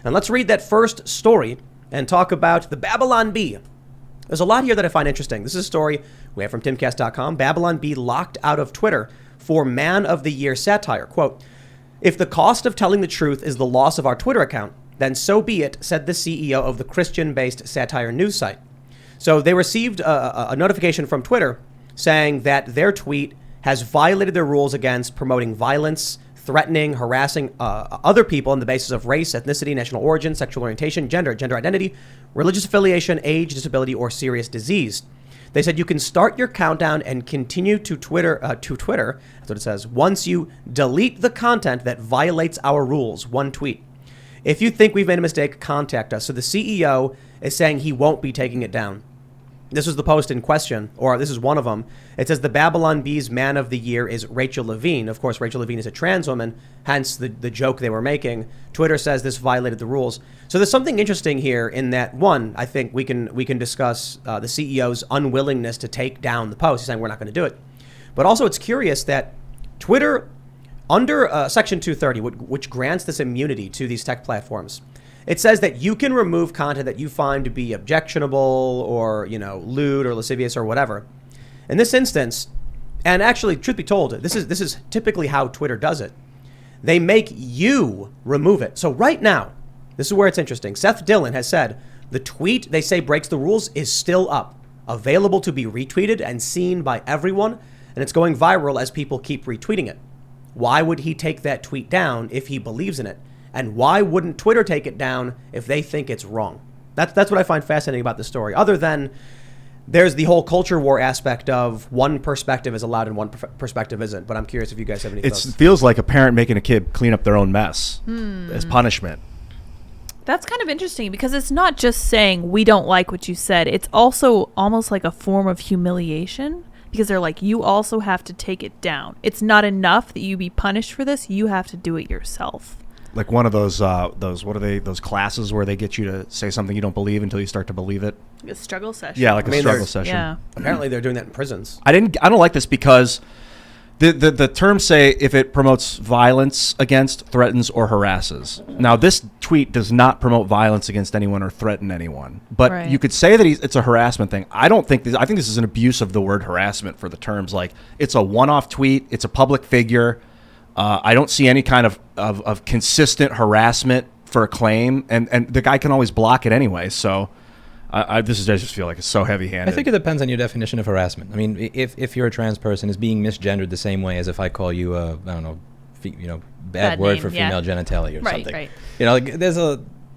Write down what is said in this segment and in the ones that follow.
And let's read that first story and talk about the Babylon Bee. There's a lot here that I find interesting. This is a story we have from Timcast.com. Babylon Bee locked out of Twitter for Man of the Year satire. Quote, "If the cost of telling the truth is the loss of our Twitter account, then so be it," said the CEO of the Christian-based satire news site. So they received a notification from Twitter saying that their tweet has violated their rules against promoting violence, threatening, harassing other people on the basis of race, ethnicity, national origin, sexual orientation, gender identity, religious affiliation, age, disability, or serious disease. They said you can start your countdown and continue to Twitter, that's what it says, once you delete the content that violates our rules, one tweet. If you think we've made a mistake, contact us. So the CEO is saying he won't be taking it down. This was the post in question, or this is one of them. It says the Babylon Bee's Man of the Year is Rachel Levine. Of course, Rachel Levine is a trans woman, hence the joke they were making. Twitter says this violated the rules. So there's something interesting here in that, one, I think we can discuss the CEO's unwillingness to take down the post. He's saying we're not going to do it. But also it's curious that Twitter, under Section 230, which grants this immunity to these tech platforms, it says that you can remove content that you find to be objectionable or, lewd or lascivious or whatever. In this instance, and actually, truth be told, this is typically how Twitter does it. They make you remove it. So right now, this is where it's interesting. Seth Dillon has said the tweet they say breaks the rules is still up, available to be retweeted and seen by everyone, and it's going viral as people keep retweeting it. Why would he take that tweet down if he believes in it? And why wouldn't Twitter take it down if they think it's wrong? That's what I find fascinating about this story. Other than there's the whole culture war aspect of one perspective is allowed and one perspective isn't. But I'm curious if you guys have any thoughts. It feels like a parent making a kid clean up their own mess as punishment. That's kind of interesting because it's not just saying we don't like what you said. It's also almost like a form of humiliation because they're like, you also have to take it down. It's not enough that you be punished for this. You have to do it yourself. Like one of those what are they? Those classes where they get you to say something you don't believe until you start to believe it. Like a struggle session. Yeah, like a struggle session. Yeah. Apparently, they're doing that in prisons. I don't like this because the terms say if it promotes violence against, threatens, or harasses. Now, this tweet does not promote violence against anyone or threaten anyone. But you could say that it's a harassment thing. I think this is an abuse of the word harassment for the terms. Like, it's a one-off tweet. It's a public figure. I don't see any kind of consistent harassment for a claim, and the guy can always block it anyway. So I just feel like it's so heavy-handed. I think it depends on your definition of harassment. I mean, if you're a trans person, is being misgendered the same way as if I call you a bad word name, for female genitalia or something. Right. Like there's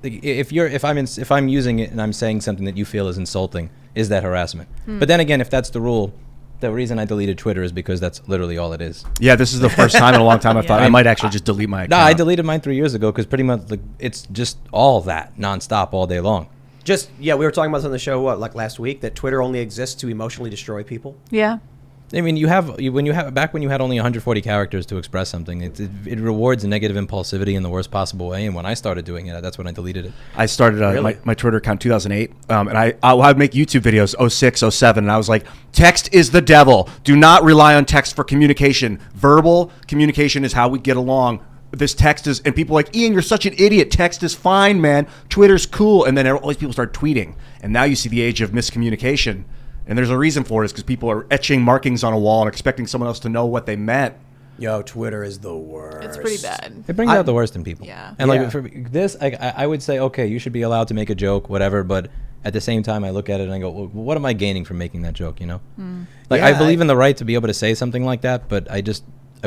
if I'm using it and I'm saying something that you feel is insulting, is that harassment? But then again, if that's the rule. The reason I deleted Twitter is because that's literally all it is. Yeah, this is the first time in a long time I thought I might actually just delete my account. No, I deleted mine 3 years ago because pretty much it's just all that nonstop all day long. We were talking about this on the show last week that Twitter only exists to emotionally destroy people. Yeah. I mean, when you had only 140 characters to express something, it rewards negative impulsivity in the worst possible way. And when I started doing it, that's when I deleted it. I started my Twitter account 2008, and I would make YouTube videos 06, 07, and I was like, text is the devil. Do not rely on text for communication. Verbal communication is how we get along. This text is, and people are like, Ian, you're such an idiot. Text is fine, man. Twitter's cool. And then all these people start tweeting, and now you see the age of miscommunication. And there's a reason for it, is because people are etching markings on a wall and expecting someone else to know what they meant. Yo, Twitter is the worst. It's pretty bad. It brings out the worst in people. Yeah. And for this, I would say, okay, you should be allowed to make a joke, whatever. But at the same time, I look at it and I go, well, what am I gaining from making that joke? I believe in the right to be able to say something like that, but I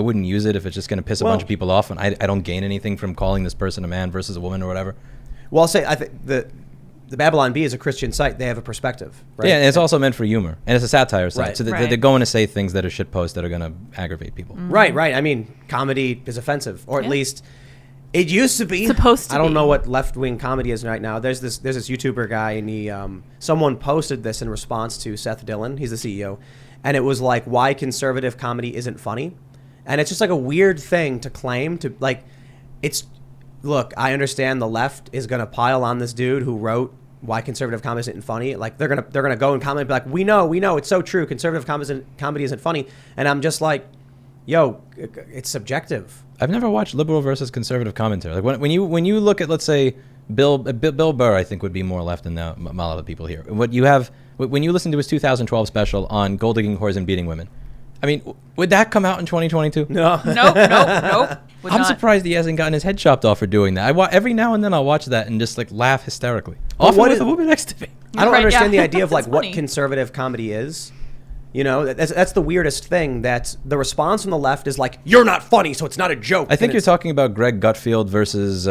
wouldn't use it if it's just going to piss a bunch of people off, and I don't gain anything from calling this person a man versus a woman or whatever. Well, I'll say I think the Babylon Bee is a Christian site. They have a perspective, right? Yeah, and it's also meant for humor, and it's a satire site. Right. So they're going to say things that are shitposts that are going to aggravate people. Mm-hmm. Right. I mean, comedy is offensive, or at least it used to be. Supposed to. I don't know what left-wing comedy is right now. There's this YouTuber guy, and someone posted this in response to Seth Dillon. He's the CEO, and it was like, why conservative comedy isn't funny, and it's just like a weird thing to claim to like. Look, I understand the left is going to pile on this dude who wrote why conservative comedy isn't funny. Like they're gonna go and comment and be like, we know it's so true. Conservative comedy isn't funny. And I'm just like, yo, it's subjective. I've never watched liberal versus conservative commentary. Like when you look at, let's say, Bill Burr, I think, would be more left than a lot of the people here. What you have when you listen to his 2012 special on gold digging whores and beating women. I mean, would that come out in 2022? No. Nope. I'm surprised he hasn't gotten his head chopped off for doing that. Every now and then I'll watch that and just like laugh hysterically. Often with the woman next to me. I don't understand the idea of like what conservative comedy is. You know, that's the weirdest thing. That the response from the left is like, "You're not funny, so it's not a joke." I think you're talking about Greg Gutfeld versus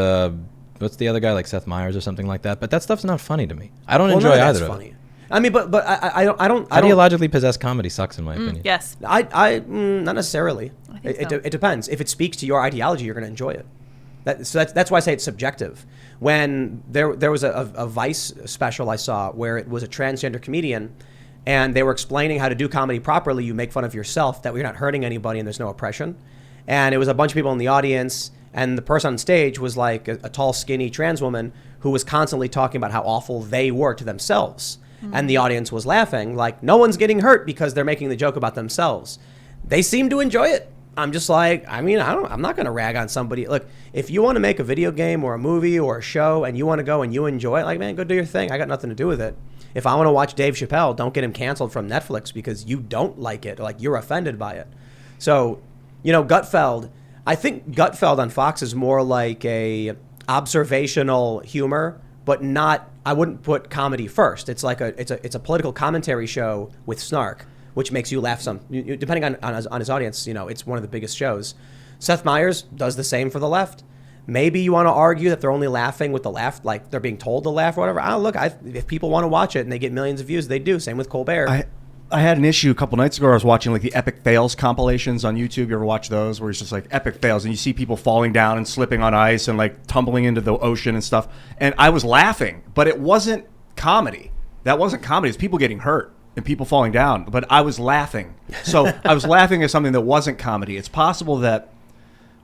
what's the other guy, like Seth Meyers or something like that. But that stuff's not funny to me. I don't enjoy either of it. I mean, but I don't. Ideologically possessed comedy sucks in my opinion. Yes. Not necessarily. It depends. If it speaks to your ideology, you're going to enjoy it. That's why I say it's subjective. When there was a Vice special I saw where it was a transgender comedian, and they were explaining how to do comedy properly. You make fun of yourself, that you're not hurting anybody, and there's no oppression. And it was a bunch of people in the audience, and the person on stage was like a tall, skinny trans woman who was constantly talking about how awful they were to themselves. And the audience was laughing, like, no one's getting hurt because they're making the joke about themselves. They seem to enjoy it. I'm just like, I mean, I'm not going to rag on somebody. Look, if you want to make a video game or a movie or a show and you want to go and you enjoy it, like, man, go do your thing. I got nothing to do with it. If I want to watch Dave Chappelle, don't get him canceled from Netflix because you don't like it, or like you're offended by it. So, Gutfeld, I think Gutfeld on Fox is more like a observational humor, but not, I wouldn't put comedy first. It's like it's a political commentary show with snark, which makes you laugh some. Depending on his audience, it's one of the biggest shows. Seth Meyers does the same for the left. Maybe you want to argue that they're only laughing with the left, like they're being told to laugh or whatever. If people want to watch it and they get millions of views, they do. Same with Colbert. I had an issue a couple nights ago. I was watching like the epic fails compilations on YouTube. You ever watch those where it's just like epic fails and you see people falling down and slipping on ice and like tumbling into the ocean and stuff. And I was laughing, but it wasn't comedy. That wasn't comedy. It's people getting hurt and people falling down. But I was laughing. So I was laughing at something that wasn't comedy. It's possible that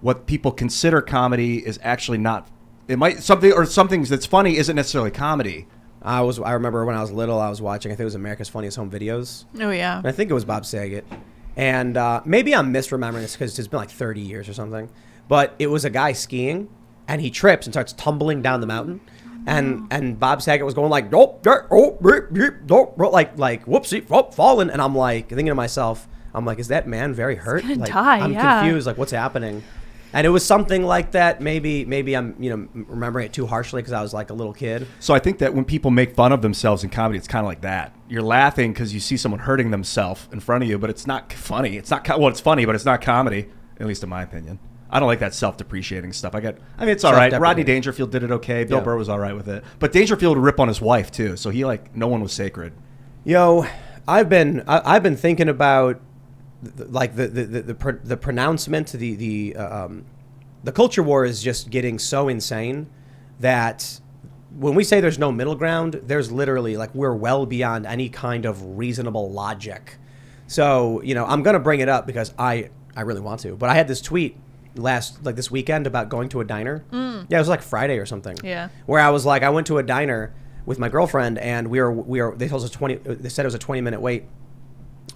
what people consider comedy is actually not. It might something that's funny isn't necessarily comedy. I remember when I was little, I was watching, I think it was America's Funniest Home Videos. Oh, yeah. And I think it was Bob Saget. And maybe I'm misremembering this because it's been like 30 years or something. But it was a guy skiing, and he trips and starts tumbling down the mountain. And Bob Saget was going like, like whoopsie, falling. And I'm like, thinking to myself, is that man very hurt? He's gonna like, die, I'm confused, like what's happening? And it was something like that. Maybe I'm remembering it too harshly because I was like a little kid. So I think that when people make fun of themselves in comedy, it's kind of like that. You're laughing because you see someone hurting themselves in front of you, but it's not funny. It's funny, but it's not comedy, at least in my opinion. I don't like that self-depreciating stuff. It's all right. Rodney Dangerfield did it okay. Bill Burr was all right with it. But Dangerfield would rip on his wife too, so he no one was sacred. I've been thinking about the pronouncement, the culture war is just getting so insane that when we say there's no middle ground, there's literally we're well beyond any kind of reasonable logic. So I'm gonna bring it up because I really want to. But I had this tweet this weekend about going to a diner. Yeah, it was like Friday or something. Yeah, where I was like, I went to a diner with my girlfriend and we were they told us they said it was a 20-minute wait,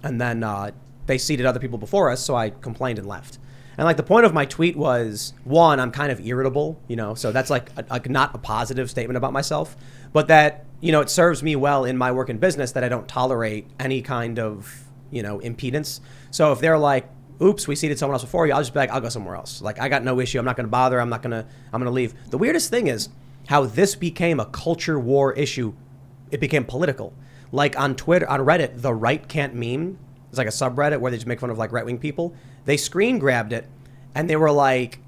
and then they seated other people before us, so I complained and left. And the point of my tweet was, one, I'm kind of irritable, so that's not a positive statement about myself, but that, it serves me well in my work in business that I don't tolerate any kind of, impedance. So if they're like, oops, we seated someone else before you, I'll just be like, I'll go somewhere else. I got no issue. I'm not going to bother. I'm going to leave. The weirdest thing is how this became a culture war issue. It became political. On Twitter, on Reddit, the right can't meme. It's like a subreddit where they just make fun of right-wing people. They screen grabbed it, and they were like,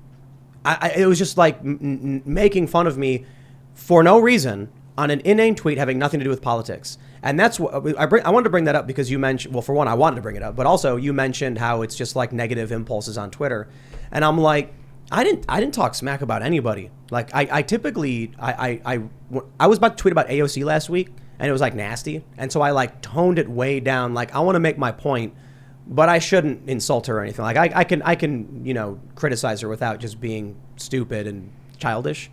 it was just making fun of me for no reason on an inane tweet having nothing to do with politics. And that's what I wanted to bring that up because you mentioned, well, for one, I wanted to bring it up, but also you mentioned how it's just negative impulses on Twitter. And I'm like, I didn't talk smack about anybody. I typically, I was about to tweet about AOC last week, and it was nasty. And so I toned it way down. I want to make my point, but I shouldn't insult her or anything. I can criticize her without just being stupid and childish.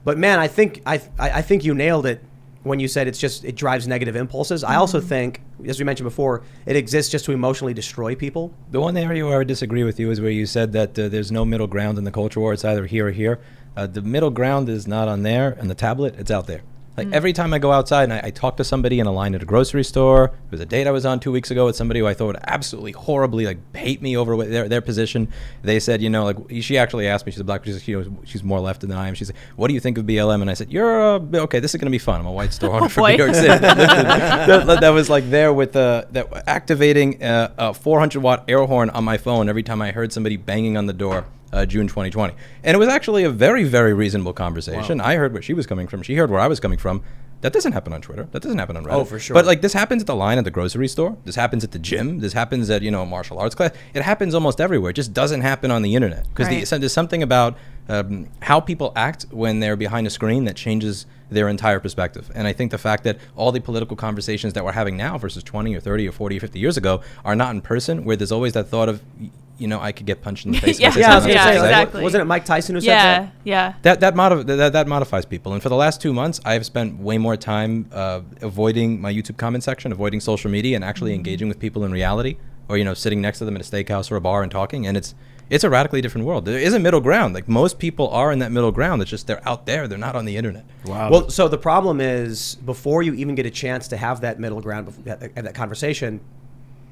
But man, I think you nailed it. when you said it drives negative impulses. I also think, as we mentioned before, it exists just to emotionally destroy people. The one area where I would disagree with you is where you said that there's no middle ground in the culture war. It's either here or here. The middle ground is not on there, and the tablet, it's out there. Like every time I go outside and I talk to somebody in a line at a grocery store, there was a date I was on 2 weeks ago with somebody who I thought would absolutely horribly hate me over their position. They said, she actually asked me, she's a black, she's more left than I am. She said, what do you think of BLM? And I said, okay, this is going to be fun. I'm a white store owner from New York City. that was there with activating a 400-watt air horn on my phone every time I heard somebody banging on the door. June 2020. And it was actually a very, very reasonable conversation. Wow. I heard where she was coming from. She heard where I was coming from. That doesn't happen on Twitter. That doesn't happen on Reddit. Oh, for sure. But this happens at the line at the grocery store. This happens at the gym. This happens at, a martial arts class. It happens almost everywhere. It just doesn't happen on the internet. Because there's something about how people act when they're behind a screen that changes their entire perspective. And I think the fact that all the political conversations that we're having now versus 20 or 30 or 40 or 50 years ago are not in person, where there's always that thought of, I could get punched in the face. Exactly. Wasn't it Mike Tyson who said that? Yeah. That modifies people. And for the last 2 months, I've spent way more time avoiding my YouTube comment section, avoiding social media, and actually engaging with people in reality, or sitting next to them at a steakhouse or a bar and talking. And it's a radically different world. There is a middle ground. Most people are in that middle ground. It's just they're out there. They're not on the internet. Wow. Well, so the problem is, before you even get a chance to have that middle ground, that conversation,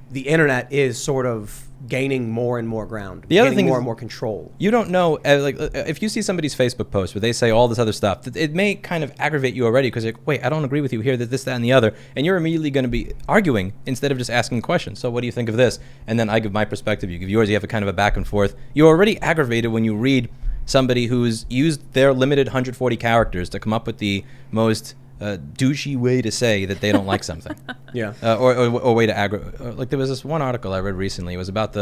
the internet is sort of gaining more and more ground. The other thing more is and more control. You don't know, if you see somebody's Facebook post where they say all this other stuff, it may kind of aggravate you already because you're like, wait, I don't agree with you here, that this, that, and the other. And you're immediately going to be arguing instead of just asking questions. So what do you think of this? And then I give my perspective, you give yours, you have a kind of a back and forth. You're already aggravated when you read somebody who's used their limited 140 characters to come up with the most douchey way to say that they don't like something. Yeah. Or way to aggravate. There was this one article I read recently. It was about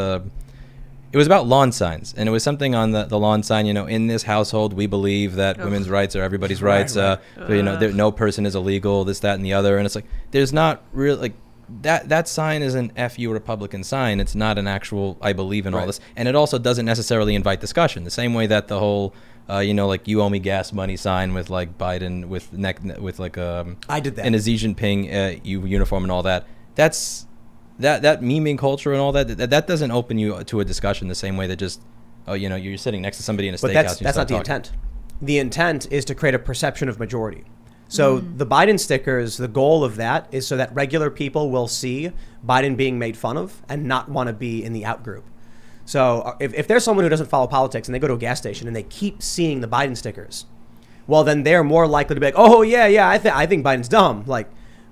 lawn signs, and it was something on the lawn sign. In this household, we believe that women's rights are everybody's rights. Right. No person is illegal. This, that, and the other. And it's there's not really that sign is an F you Republican sign. It's not an actual I believe in all this, and it also doesn't necessarily invite discussion. The same way that the whole you owe me gas money sign with Biden with I did that in a Xi Jinping uniform and all that. That's that memeing culture and all that doesn't open you to a discussion the same way that just you're sitting next to somebody in a steakhouse. But that's not the intent. The intent is to create a perception of majority. So the Biden stickers, the goal of that is so that regular people will see Biden being made fun of and not want to be in the out group. So if there's someone who doesn't follow politics and they go to a gas station and they keep seeing the Biden stickers, well, then they're more likely to be like, oh, yeah, I think Biden's dumb.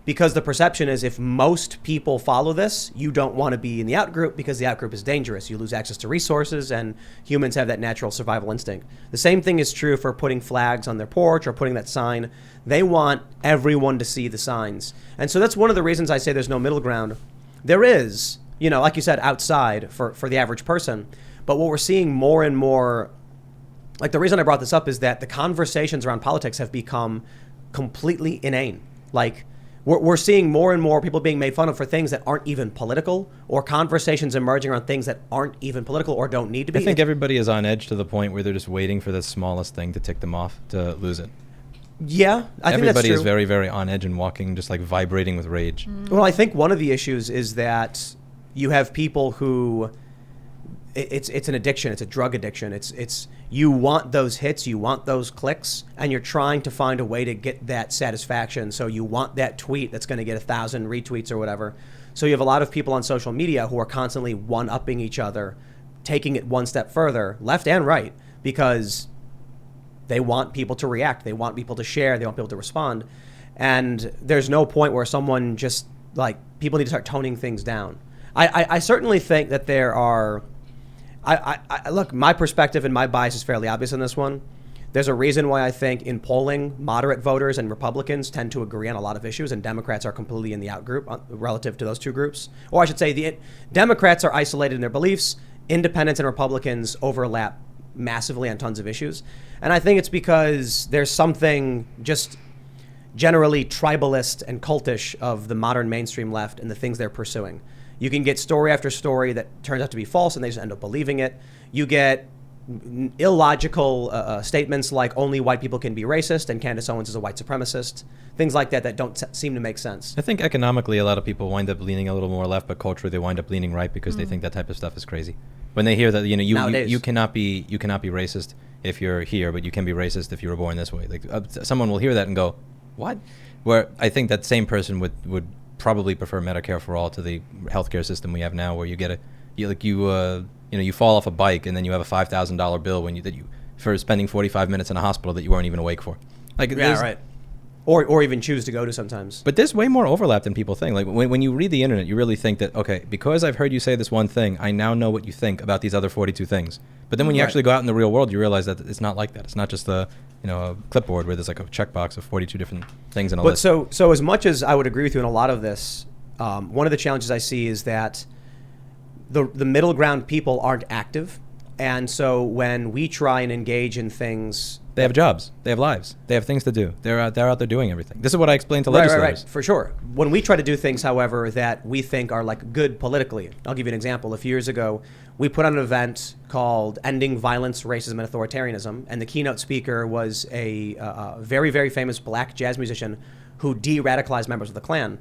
Because the perception is if most people follow this, you don't want to be in the out group because the out group is dangerous. You lose access to resources, and humans have that natural survival instinct. The same thing is true for putting flags on their porch or putting that sign. They want everyone to see the signs. And so that's one of the reasons I say there's no middle ground. There is, like you said, outside for the average person. But what we're seeing more and more, the reason I brought this up is that the conversations around politics have become completely inane. We're seeing more and more people being made fun of for things that aren't even political, or conversations emerging around things that aren't even political or don't need to be. I think everybody is on edge to the point where they're just waiting for the smallest thing to tick them off to lose it. Yeah, I think that's true. Everybody is very, very on edge and walking, just vibrating with rage. Well, I think one of the issues is that you have people who it's an addiction. It's a drug addiction. It's you want those hits, you want those clicks, and you're trying to find a way to get that satisfaction. So you want that tweet that's going to get 1,000 retweets or whatever. So you have a lot of people on social media who are constantly one-upping each other, taking it one step further, left and right, because they want people to react, they want people to share, they want people to respond. And there's no point where someone just people need to start toning things down. I certainly think that there are. Look, my perspective and my bias is fairly obvious in this one. There's a reason why I think in polling, moderate voters and Republicans tend to agree on a lot of issues, and Democrats are completely in the out group relative to those two groups. Or I should say, the Democrats are isolated in their beliefs. Independents and Republicans overlap massively on tons of issues. And I think it's because there's something just generally tribalist and cultish of the modern mainstream left and the things they're pursuing. You can get story after story that turns out to be false and they just end up believing it. You get illogical statements like only white people can be racist and Candace Owens is a white supremacist. Things like that don't seem to make sense. I think economically a lot of people wind up leaning a little more left, but culturally they wind up leaning right because they think that type of stuff is crazy. When they hear that, you cannot be racist if you're here, but you can be racist if you were born this way. Like someone will hear that and go, "What?" Where I think that same person would probably prefer Medicare for all to the healthcare system we have now, where you fall off a bike and then you have a $5,000 bill for spending 45 minutes in a hospital that you weren't even awake for. Like right. Or even choose to go to sometimes. But there's way more overlap than people think. Like when you read the internet, you really think that, okay, because I've heard you say this one thing, I now know what you think about these other 42 things. But then when you actually go out in the real world, you realize that it's not like that. It's not just a clipboard where there's like a checkbox of 42 different things in a list. So as much as I would agree with you in a lot of this, one of the challenges I see is that the middle ground people aren't active. And so when we try and engage in things... They have jobs. They have lives. They have things to do. They're out there doing everything. This is what I explain to legislators. Right, for sure. When we try to do things, however, that we think are like good politically, I'll give you an example. A few years ago, we put on an event called Ending Violence, Racism, and Authoritarianism. And the keynote speaker was a very, very famous black jazz musician who de-radicalized members of the Klan.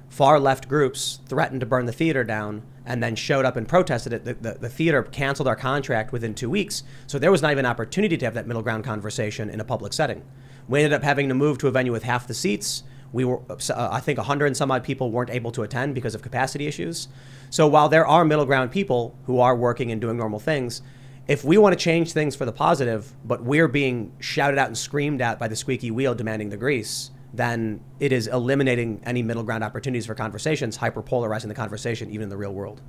Far left groups threatened to burn the theater down and then showed up and protested it. The theater canceled our contract within 2 weeks. So there was not even an opportunity to have that middle ground conversation in a public setting. We ended up having to move to a venue with half the seats. We were, I think 100 and some odd people weren't able to attend because of capacity issues. So while there are middle ground people who are working and doing normal things, if we want to change things for the positive, but we're being shouted out and screamed at by the squeaky wheel demanding the grease, then it is eliminating any middle ground opportunities for conversations, hyperpolarizing the conversation, even in the real world.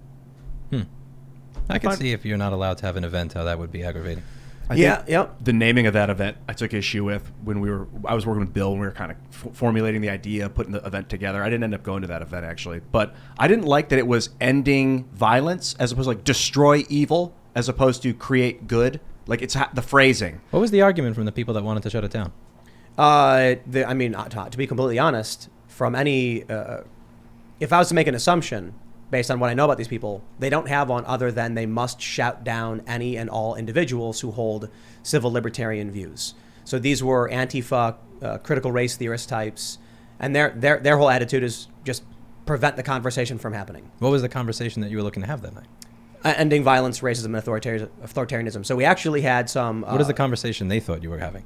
I can see if you're not allowed to have an event, how that would be aggravating. The naming of that event, I took issue with when I was working with Bill and we were kind of formulating the idea, putting the event together. I didn't end up going to that event actually, but I didn't like that it was ending violence as opposed to like destroy evil as opposed to create good. Like it's the phrasing. What was the argument from the people that wanted to shut it down? To be completely honest, from any, if I was to make an assumption based on what I know about these people, they don't have one other than they must shout down any and all individuals who hold civil libertarian views. So these were Antifa, critical race theorist types, and their whole attitude is just prevent the conversation from happening. What was the conversation that you were looking to have that night? Ending violence, racism, and authoritarianism. So we actually had some... what is the conversation they thought you were having?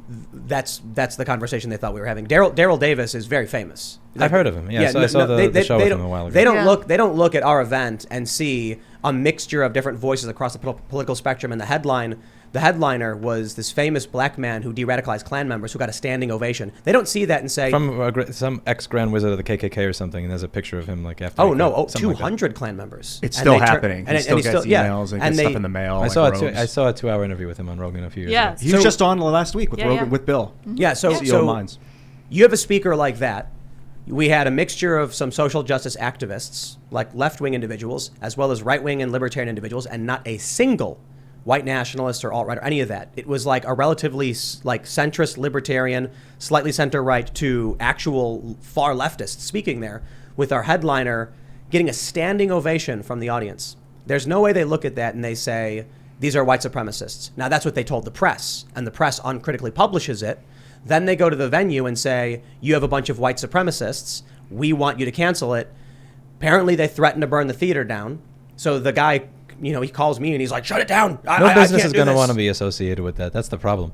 That's the conversation they thought we were having. Daryl Davis is very famous. I've heard of him. Yeah, I saw the show with him a while ago. They don't look at our event and see a mixture of different voices across the political spectrum. And the headliner was this famous black man who de-radicalized Klan members who got a standing ovation. They don't see that and say from some ex-Grand Wizard of the KKK or something. And there's a picture of him like after. 200 Klan members. It's still happening. He still gets emails and gets stuff in the mail. I saw a 2-hour interview with him on Rogan a few years ago. He was just on last week with Rogan with Bill. Yeah, so you have a speaker like that. We had a mixture of some social justice activists, like left-wing individuals, as well as right-wing and libertarian individuals, and not a single white nationalist or alt-right or any of that. It was like a relatively like centrist libertarian, slightly center-right to actual far leftists speaking there, with our headliner getting a standing ovation from the audience. There's no way they look at that and they say, these are white supremacists. Now that's what they told the press, and the press uncritically publishes it. Then they go to the venue and say, you have a bunch of white supremacists. We want you to cancel it. Apparently they threatened to burn the theater down. So the guy, he calls me and he's like, shut it down. No business is going to want to be associated with that. That's the problem.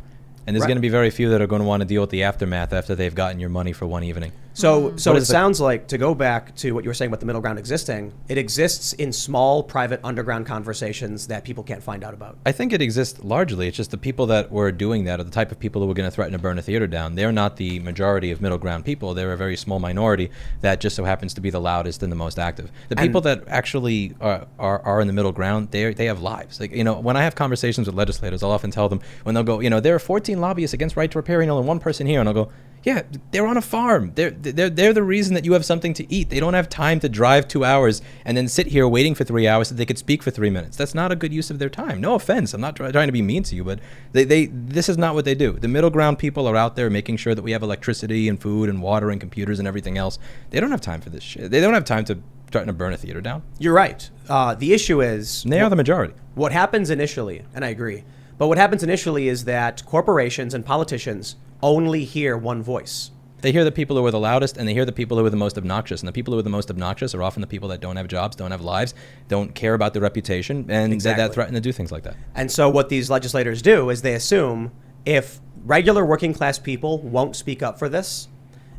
And there's going to be very few that are going to want to deal with the aftermath after they've gotten your money for one evening. So it sounds like, to go back to what you were saying about the middle ground existing, it exists in small, private, underground conversations that people can't find out about. I think it exists largely. It's just the people that were doing that are the type of people who were going to threaten to burn a theater down. They're not the majority of middle ground people. They're a very small minority that just so happens to be the loudest and the most active. The people that actually are in the middle ground, they have lives. Like, when I have conversations with legislators, I'll often tell them, when they'll go, there are 14 lobbyists against right to repair, and one person here, and I'll go, yeah, they're on a farm. They're the reason that you have something to eat. They don't have time to drive 2 hours and then sit here waiting for 3 hours so they could speak for 3 minutes. That's not a good use of their time. No offense. I'm not trying to be mean to you, but this is not what they do. The middle ground people are out there making sure that we have electricity and food and water and computers and everything else. They don't have time for this shit. They don't have time to threaten to burn a theater down. You're right. The issue is... They are the majority. What happens initially, and I agree, but what happens initially is that corporations and politicians only hear one voice. They hear the people who are the loudest, and they hear the people who are the most obnoxious. And the people who are the most obnoxious are often the people that don't have jobs, don't have lives, don't care about their reputation, and that threaten to do things like that. And so what these legislators do is they assume if regular working class people won't speak up for this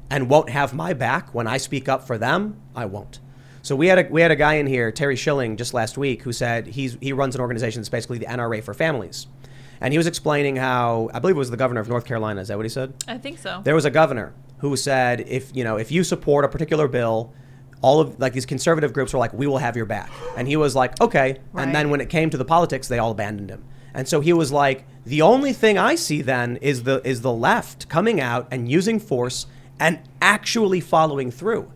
and won't have my back when I speak up for them, I won't. So we had a guy in here, Terry Schilling, just last week, who said he runs an organization that's basically the NRA for families. And he was explaining how, I believe it was the governor of North Carolina, is that what he said? I think so. There was a governor who said if you support a particular bill, all of these conservative groups were like, we will have your back. And he was like, okay. Right. And then when it came to the politics, they all abandoned him. And so he was like, the only thing I see then is the left coming out and using force and actually following through.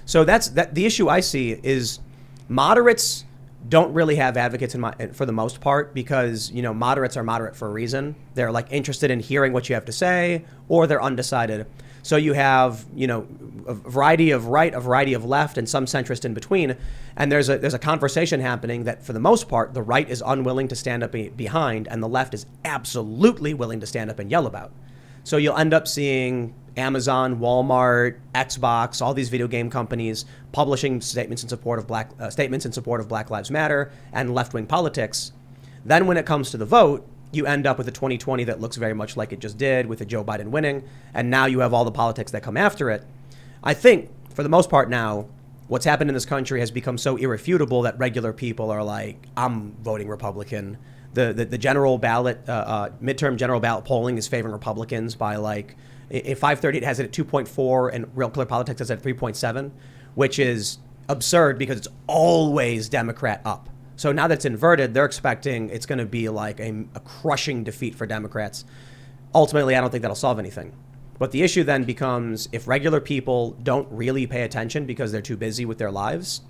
So the issue I see is moderates don't really have advocates for the most part, because moderates are moderate for a reason. They're like interested in hearing what you have to say, or they're undecided. So you have a variety of right, a variety of left, and some centrist in between. And there's a conversation happening that for the most part the right is unwilling to stand up behind, and the left is absolutely willing to stand up and yell about. So you'll end up seeing Amazon, Walmart, Xbox, all these video game companies publishing statements in support of Black Lives Matter and left-wing politics. Then when it comes to the vote, you end up with a 2020 that looks very much like it just did, with a Joe Biden winning, and now you have all the politics that come after it. I think, for the most part now, what's happened in this country has become so irrefutable that regular people are like, I'm voting Republican. The general ballot, midterm general ballot polling is favoring Republicans by if 538 has it at 2.4 and Real Clear Politics has it at 3.7, which is absurd because it's always Democrat up. So now that it's inverted, they're expecting it's going to be like a crushing defeat for Democrats. Ultimately, I don't think that'll solve anything. But the issue then becomes, if regular people don't really pay attention because they're too busy with their lives,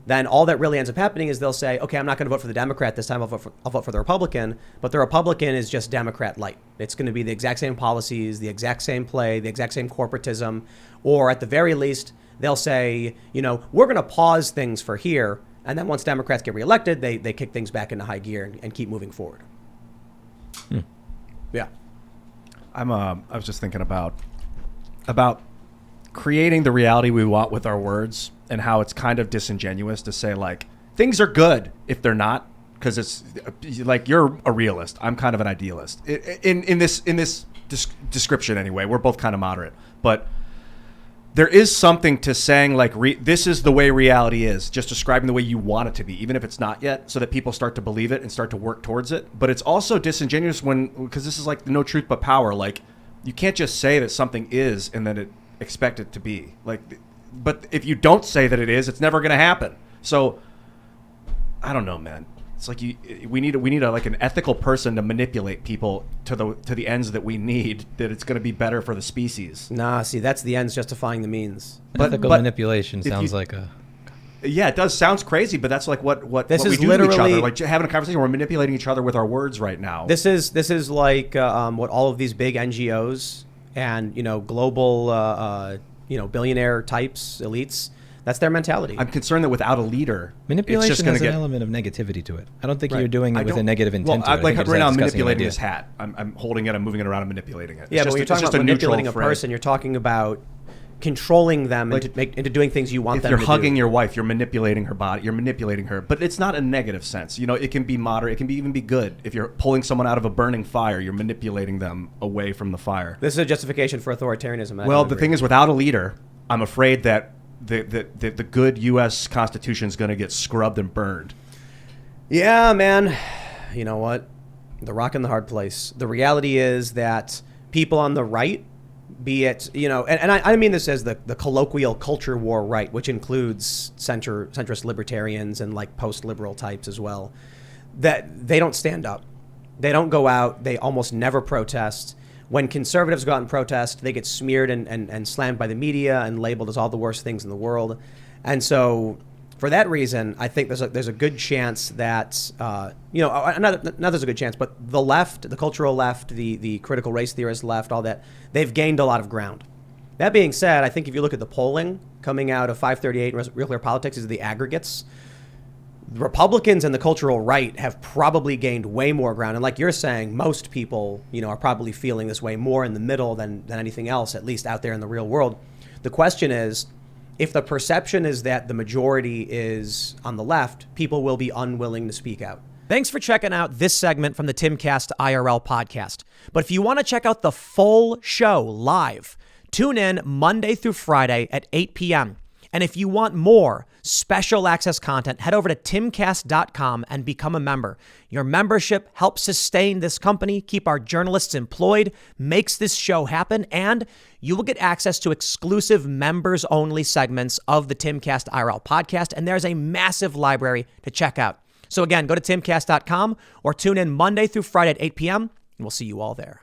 then all that really ends up happening is they'll say, okay, I'm not going to vote for the Democrat this time, I'll vote for the Republican. But the Republican is just Democrat light. It's going to be the exact same policies, the exact same play, the exact same corporatism. Or at the very least, they'll say, we're going to pause things for here. And then once Democrats get reelected, they kick things back into high gear and keep moving forward. Yeah. I was just thinking about creating the reality we want with our words, and how it's kind of disingenuous to say things are good if they're not, because it's like you're a realist, I'm kind of an idealist in this description anyway. We're both kind of moderate, but there is something to saying this is the way reality is, just describing the way you want it to be, even if it's not yet, so that people start to believe it and start to work towards it. But it's also disingenuous because this is like the no truth but power. You can't just say that something is and then expect it to be. But if you don't say that it is, it's never going to happen. So I don't know, man. It's like we need an ethical person to manipulate people to the ends that we need, that it's going to be better for the species. Nah, see, that's the ends justifying the means. Ethical manipulation sounds like a... Yeah, it does. Sounds crazy, but that's what we do to each other. Like having a conversation, we're manipulating each other with our words right now. This is like what all of these big NGOs and global billionaire types, elites. That's their mentality. I'm concerned that without a leader, manipulation it's just has an element of negativity to it. I don't think you're doing it with a negative intent. Well, right now I'm manipulating this hat. I'm holding it. I'm moving it around and manipulating it. Yeah, but when you're talking about manipulating a person, you're talking about controlling them into doing things you want them to do. If you're hugging your wife, you're manipulating her body. You're manipulating her. But it's not a negative sense. It can be moderate. It can even be good. If you're pulling someone out of a burning fire, you're manipulating them away from the fire. This is a justification for authoritarianism. Well, the thing is, without a leader, I'm afraid that the good U.S. Constitution is going to get scrubbed and burned. Yeah, man. You know what? The rock in the hard place. The reality is that people on the right, be it, and I mean this as the colloquial culture war right, which includes centrist libertarians and post-liberal types as well, that they don't stand up. They don't go out. They almost never protest. When conservatives go out and protest, they get smeared and slammed by the media and labeled as all the worst things in the world. And so for that reason, I think there's a good chance that, not there's a good chance, but the left, the cultural left, the critical race theorist left, all that, they've gained a lot of ground. That being said, I think if you look at the polling coming out of 538 and Real Clear Politics, is the aggregates. Republicans and the cultural right have probably gained way more ground. And like you're saying, most people, are probably feeling this way more in the middle than anything else, at least out there in the real world. The question is, if the perception is that the majority is on the left, people will be unwilling to speak out. Thanks for checking out this segment from the Timcast IRL podcast. But if you want to check out the full show live, tune in Monday through Friday at 8 p.m. And if you want more special access content, head over to timcast.com and become a member. Your membership helps sustain this company, keep our journalists employed, makes this show happen, and you will get access to exclusive members-only segments of the Timcast IRL podcast, and there's a massive library to check out. So again, go to timcast.com or tune in Monday through Friday at 8 p.m., and we'll see you all there.